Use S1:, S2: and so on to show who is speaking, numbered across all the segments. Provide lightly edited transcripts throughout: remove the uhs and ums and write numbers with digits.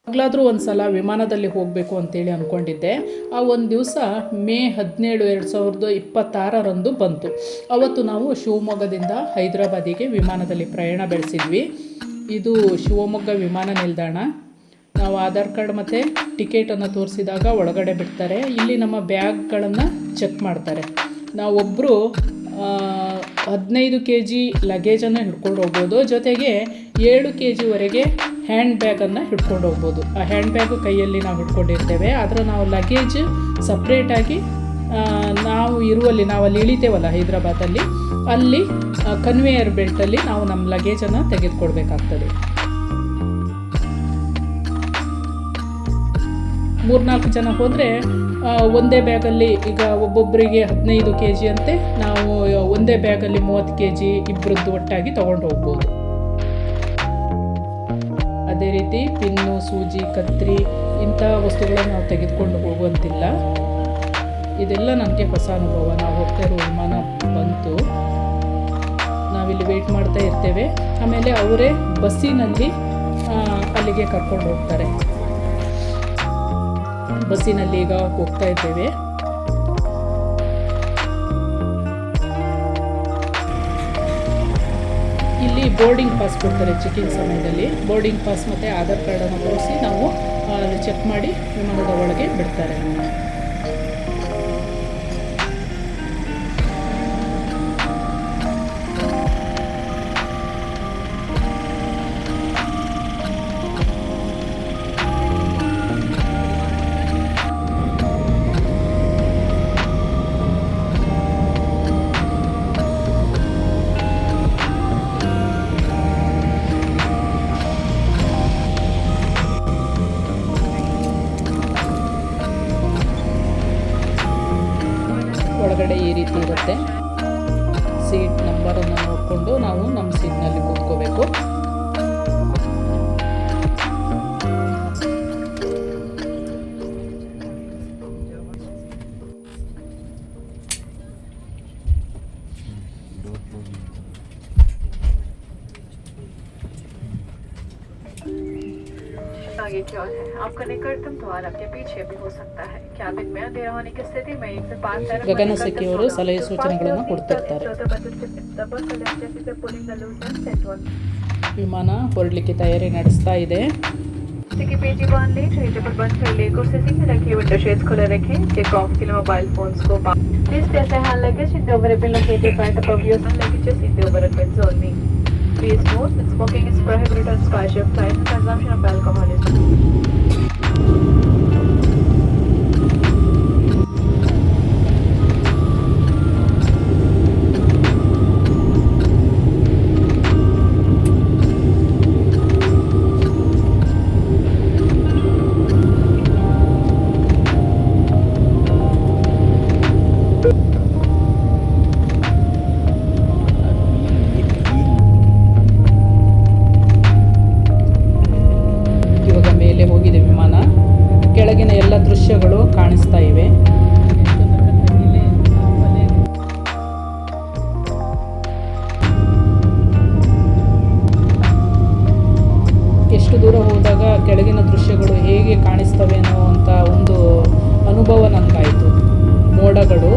S1: ಯಾವಾಗಲಾದರೂ ಒಂದು ಸಲ ವಿಮಾನದಲ್ಲಿ ಹೋಗಬೇಕು ಅಂತೇಳಿ ಅಂದ್ಕೊಂಡಿದ್ದೆ. ಆ ಒಂದು ದಿವಸ ಮೇ 17, 2026 ಬಂತು. ಅವತ್ತು ನಾವು ಶಿವಮೊಗ್ಗದಿಂದ ಹೈದರಾಬಾದಿಗೆ ವಿಮಾನದಲ್ಲಿ ಪ್ರಯಾಣ ಬೆಳೆಸಿದ್ವಿ. ಇದು ಶಿವಮೊಗ್ಗ ವಿಮಾನ ನಿಲ್ದಾಣ. ನಾವು ಆಧಾರ್ ಕಾರ್ಡ್ ಮತ್ತು ಟಿಕೆಟನ್ನು ತೋರಿಸಿದಾಗ ಒಳಗಡೆ ಬಿಡ್ತಾರೆ. ಇಲ್ಲಿ ನಮ್ಮ ಬ್ಯಾಗ್ಗಳನ್ನು ಚೆಕ್ ಮಾಡ್ತಾರೆ. ನಾವೊಬ್ಬರು 15 kg ಲಗೇಜನ್ನು ಹಿಡ್ಕೊಂಡು ಹೋಗ್ಬೋದು. ಜೊತೆಗೆ 7 kgವರೆಗೆ ಹ್ಯಾಂಡ್ ಬ್ಯಾಗನ್ನು ಹಿಡ್ಕೊಂಡು ಹೋಗ್ಬೋದು. ಆ ಹ್ಯಾಂಡ್ ಬ್ಯಾಗು ಕೈಯಲ್ಲಿ ನಾವು ಹಿಡ್ಕೊಂಡಿರ್ತೇವೆ. ಆದರೆ ನಾವು ಲಗೇಜ್ ಸಪ್ರೇಟಾಗಿ ನಾವಲ್ಲಿ ಇಳಿತೇವಲ್ಲ ಹೈದರಾಬಾದಲ್ಲಿ, ಅಲ್ಲಿ ಕನ್ವೇಯರ್ ಬೆಲ್ಟಲ್ಲಿ ನಾವು ನಮ್ಮ ಲಗೇಜನ್ನು ತೆಗೆದುಕೊಡ್ಬೇಕಾಗ್ತದೆ. 3-4 ಜನ ಹೋದರೆ ಒಂದೇ ಬ್ಯಾಗಲ್ಲಿ, ಈಗ ಒಬ್ಬೊಬ್ಬರಿಗೆ 15 kg ಅಂತೆ, ನಾವು ಒಂದೇ ಬ್ಯಾಗಲ್ಲಿ 30 kg ಇಬ್ಬರದ್ದು ಒಟ್ಟಾಗಿ ತೊಗೊಂಡು ಹೋಗ್ಬೋದು. ಅದೇ ರೀತಿ ಪಿನ್ನು, ಸೂಜಿ, ಕತ್ರಿ ಇಂಥ ವಸ್ತುಗಳನ್ನು ನಾವು ತೆಗೆದುಕೊಂಡು ಹೋಗುವಂತಿಲ್ಲ. ಇದೆಲ್ಲ ನನಗೆ ಹೊಸ ಅನುಭವ. ನಾವು ಹೋಗ್ತಾ ಇರೋ ವಿಮಾನ ಬಂತು, ನಾವಿಲ್ಲಿ ವೆಯ್ಟ್ ಮಾಡ್ತಾ ಇರ್ತೇವೆ. ಆಮೇಲೆ ಅವರೇ ಬಸ್ಸಿನಲ್ಲಿ ಅಲ್ಲಿಗೆ ಕರ್ಕೊಂಡು ಹೋಗ್ತಾರೆ. ಬಸ್ಸಿನಲ್ಲಿ ಈಗ ಹೋಗ್ತಾ ಇದ್ದೇವೆ. ಇಲ್ಲಿ ಬೋರ್ಡಿಂಗ್ ಪಾಸ್ ಕೊಡ್ತಾರೆ. ಚೆಕಿಂಗ್ ಸಮಯದಲ್ಲಿ ಬೋರ್ಡಿಂಗ್ ಪಾಸ್ ಮತ್ತು ಆಧಾರ್ ಕಾರ್ಡನ್ನು ತೋರಿಸಿ ನಾವು ಚೆಕ್ ಮಾಡಿ ವಿಮಾನದ ಒಳಗೆ ಬಿಡ್ತಾರೆ. ಒಳಗಡೆ ಈ ರೀತಿ ಇರುತ್ತೆ. ಸೀಟ್ ನಂಬರನ್ನು ನೋಡಿಕೊಂಡು ನಾವು ನಮ್ಮ ಸೀಟ್ನಲ್ಲಿ ಕೂತ್ಕೋಬೇಕು.
S2: आगे की ओर है। आपका निकटतम द्वार आपके पीछे भी हो सकता है। कैबिन में अंधेरा होने की स्थिति में 1 से 5
S1: ಗಗನಸಚಿವರು ಸಲಹೆ ಸೂಚನೆಗಳನ್ನು ಕೊಡ್ತಿರ್ತಾರೆ. ವಿಮಾನ ಹೊರಡಲಿಕ್ಕೆ ತಯಾರಿ ನಡೆಸ್ತಾ ಇದೆ.
S2: पेटी बांध ले, ट्रे टेबल बंद कर ले, कुर्सी सीधे रखिए, विंडो शेड्स खुले रखें, टेक ऑफ के लिए मोबाइल फोन्स को please place a hand luggage in the overhead located right above your hand luggage in the overhead zone. Please note that smoking is prohibited on Skyship flights and consumption of alcohol is
S1: ಕೆಳಗಿನ ಎಲ್ಲ ದೃಶ್ಯಗಳು ಕಾಣಿಸ್ತಾ ಇವೆ. ಎಷ್ಟು ದೂರ ಹೋದಾಗ ಕೆಳಗಿನ ದೃಶ್ಯಗಳು ಹೇಗೆ ಕಾಣಿಸ್ತವೆ ಅನ್ನುವಂಥ ಒಂದು ಅನುಭವ ನನಗಾಯಿತು. ಮೋಡಗಳು,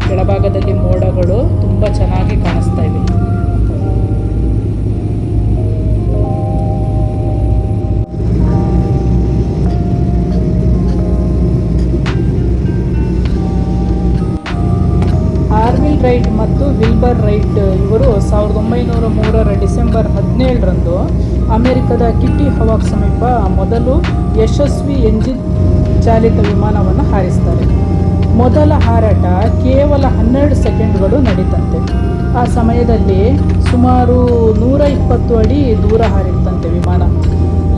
S1: ಕೆಳಭಾಗದಲ್ಲಿ ಮೋಡಗಳು ತುಂಬ ಚೆನ್ನಾಗಿ ಕಾಣಿಸ್ತಾ ಇವೆ. ಆರ್ವಿಲ್ ರೈಟ್ ಮತ್ತು ವಿಲ್ಬರ್ ರೈಟ್ ಇವರು 1903 ಡಿಸೆಂಬರ್ 17 ಅಮೆರಿಕದ ಕಿಟ್ಟಿ ಹವಾಕ್ ಸಮೀಪ ಮೊದಲು ಯಶಸ್ವಿ ಎಂಜಿನ್ ಚಾಲಿತ ವಿಮಾನವನ್ನು ಹಾರಿಸ್ತಾರೆ. ಮೊದಲ ಹಾರಾಟ ಕೇವಲ 12 ಸೆಕೆಂಡ್ಗಳು ನಡೀತಂತೆ. ಆ ಸಮಯದಲ್ಲಿ ಸುಮಾರು 120 ಅಡಿ ದೂರ ಹಾರಿತ್ತಂತೆ ವಿಮಾನ.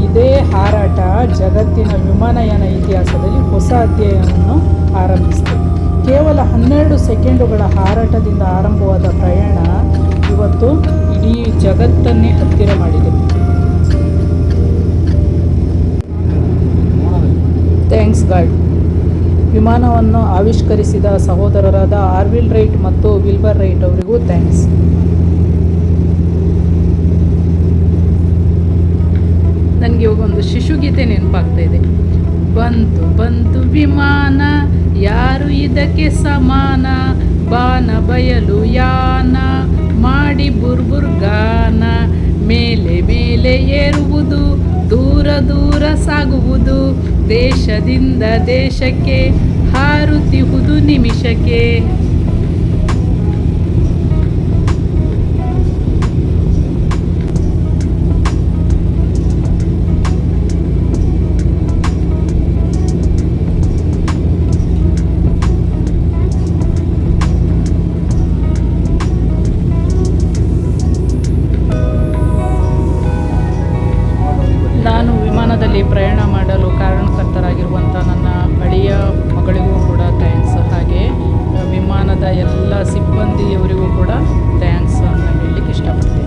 S1: ಇದೇ ಹಾರಾಟ ಜಗತ್ತಿನ ವಿಮಾನಯಾನ ಇತಿಹಾಸದಲ್ಲಿ ಹೊಸ ಅಧ್ಯಾಯವನ್ನು ಆರಂಭಿಸಿದೆ. ಕೇವಲ 12 ಸೆಕೆಂಡುಗಳ ಹಾರಾಟದಿಂದ ಆರಂಭವಾದ ಪ್ರಯಾಣ ಇವತ್ತು ಇಡೀ ಜಗತ್ತನ್ನೇ ಹತ್ತಿರ ಮಾಡಿದೆ. Thanks god. ವಿಮಾನವನ್ನು ಆವಿಷ್ಕರಿಸಿದ ಸಹೋದರರಾದ ಆರ್ವಿಲ್ ರೈಟ್ ಮತ್ತು ವಿಲ್ಬರ್ ರೈಟ್ ಅವರಿಗೂ ಥ್ಯಾಂಕ್ಸ್. ನನಗೆ ಇವಾಗ ಒಂದು ಅದು ಶಿಶುಗೀತೆ ನೆನಪಾಗ್ತಾ ಇದೆ. ಬಂತು ಬಂತು ವಿಮಾನ, ಯಾರು ಇದಕ್ಕೆ ಸಮಾನ, ಬಾನ ಬಯಲು ಯಾನ, ಮಾಡಿ ಬುರ್ಬುರ್ ಗಾನ, ಮೇಲೆ ಮೇಲೆ ಏರುವುದು, ದೂರ ದೂರ ಸಾಗುವುದು, ದೇಶದಿಂದ ದೇಶಕ್ಕೆ ಹಾರುತ್ತಿಹುದು ನಿಮಿಷಕ್ಕೆ. ನಾನು ವಿಮಾನದಲ್ಲಿ ಪ್ರಯಾಣ ಮಾಡಲು ಕಾರಣಕರ್ತರಾಗಿರುವಂಥ ನನ್ನ ಅಳಿಯ ಮಗಳಿಗೂ ಕೂಡ ಥ್ಯಾಂಕ್ಸ್. ಹಾಗೆ ವಿಮಾನದ ಎಲ್ಲ ಸಿಬ್ಬಂದಿಯವರಿಗೂ ಕೂಡ ಥ್ಯಾಂಕ್ಸ್ ಅಂತ ಹೇಳಲಿಕ್ಕೆ ಇಷ್ಟಪಡ್ತೀನಿ.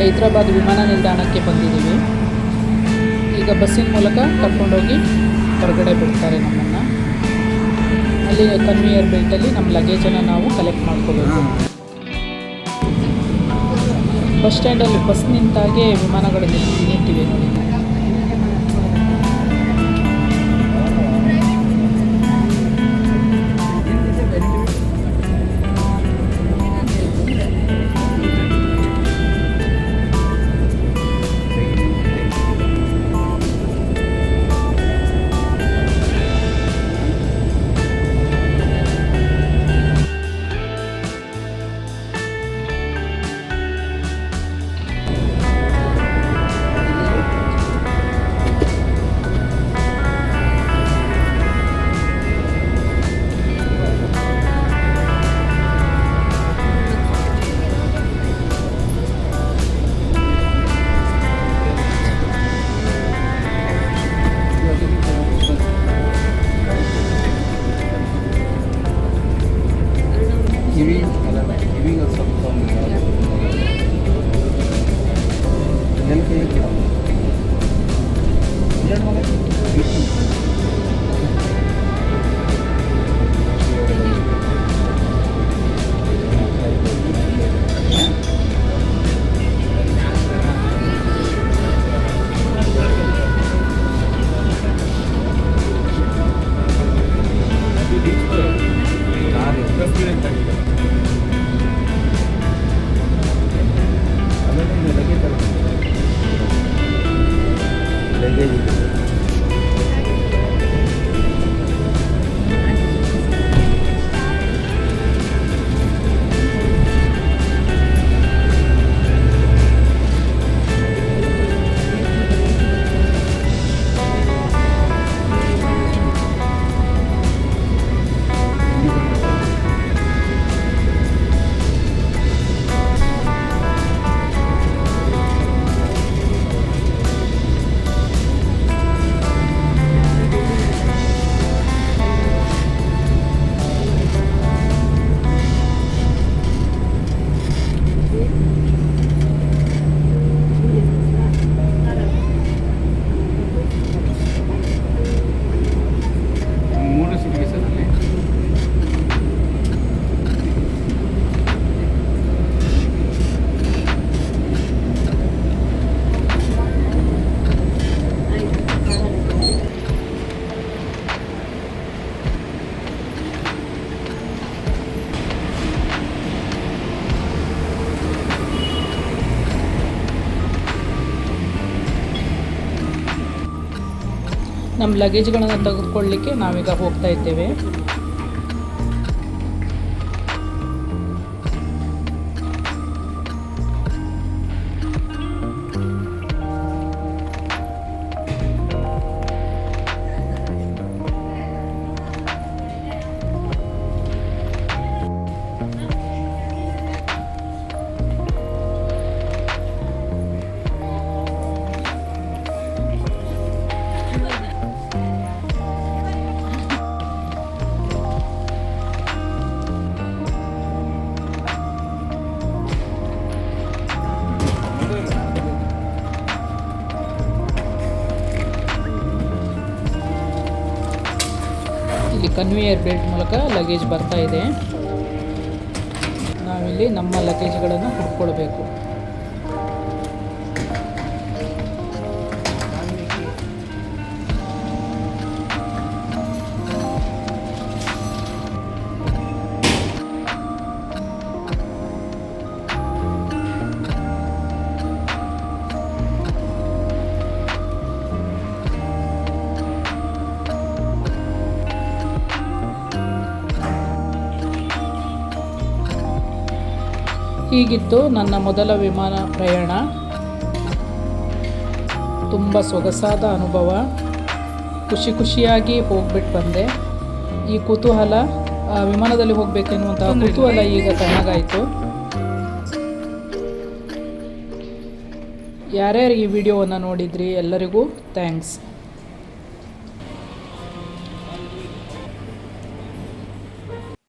S1: ಹೈದರಾಬಾದ್ ವಿಮಾನ ನಿಲ್ದಾಣಕ್ಕೆ ಬಂದಿದ್ದೀವಿ. ಈಗ ಬಸ್ಸಿನ ಮೂಲಕ ಕರ್ಕೊಂಡೋಗಿ ಹೊರಗಡೆ ಬಿಡ್ತಾರೆ ನಮ್ಮನ್ನು. ಅಲ್ಲಿ ಕನ್ವೇಯರ್ ಬೆಲ್ಟಲ್ಲಿ ನಮ್ಮ ಲಗೇಜನ್ನು ನಾವು ಕಲೆಕ್ಟ್ ಮಾಡ್ಕೋಬೇಕು. ಬಸ್ ಸ್ಟ್ಯಾಂಡಲ್ಲಿ ಬಸ್ ನಿಂತಾಗೆ ವಿಮಾನಗಳು ನಿಂತಿವೆ ನೋಡಿ. ನಮ್ಮ ಲಗೇಜ್ಗಳನ್ನು ತೆಗೆದುಕೊಳ್ಳಲಿಕ್ಕೆ ನಾವೀಗ ಹೋಗ್ತಾ ಇದ್ದೇವೆ. ಇಲ್ಲಿ ಕನ್ವೇಯರ್ ಬೆಲ್ಟ್ ಮೂಲಕ ಲಗೇಜ್ ಬರ್ತಾ ಇದೆ. ನಾವಿಲ್ಲಿ ನಮ್ಮ ಲಗೇಜ್ಗಳನ್ನು ಹುಡ್ಕೊಳ್ಬೇಕು. ಹೀಗಿತ್ತು ನನ್ನ ಮೊದಲ ವಿಮಾನ ಪ್ರಯಾಣ. ತುಂಬ ಸೊಗಸಾದ ಅನುಭವ. ಖುಷಿಯಾಗಿ ಹೋಗ್ಬಿಟ್ಟು ಬಂದೆ. ಈ ಕುತೂಹಲ, ವಿಮಾನದಲ್ಲಿ ಹೋಗಬೇಕೆನ್ನುವಂತಹ ಕುತೂಹಲ ಈಗ ತಣ್ಣಗಾಯಿತು. ಯಾರ್ಯಾರು ಈ ವಿಡಿಯೋವನ್ನು ನೋಡಿದ್ರಿ ಎಲ್ಲರಿಗೂ ಥ್ಯಾಂಕ್ಸ್.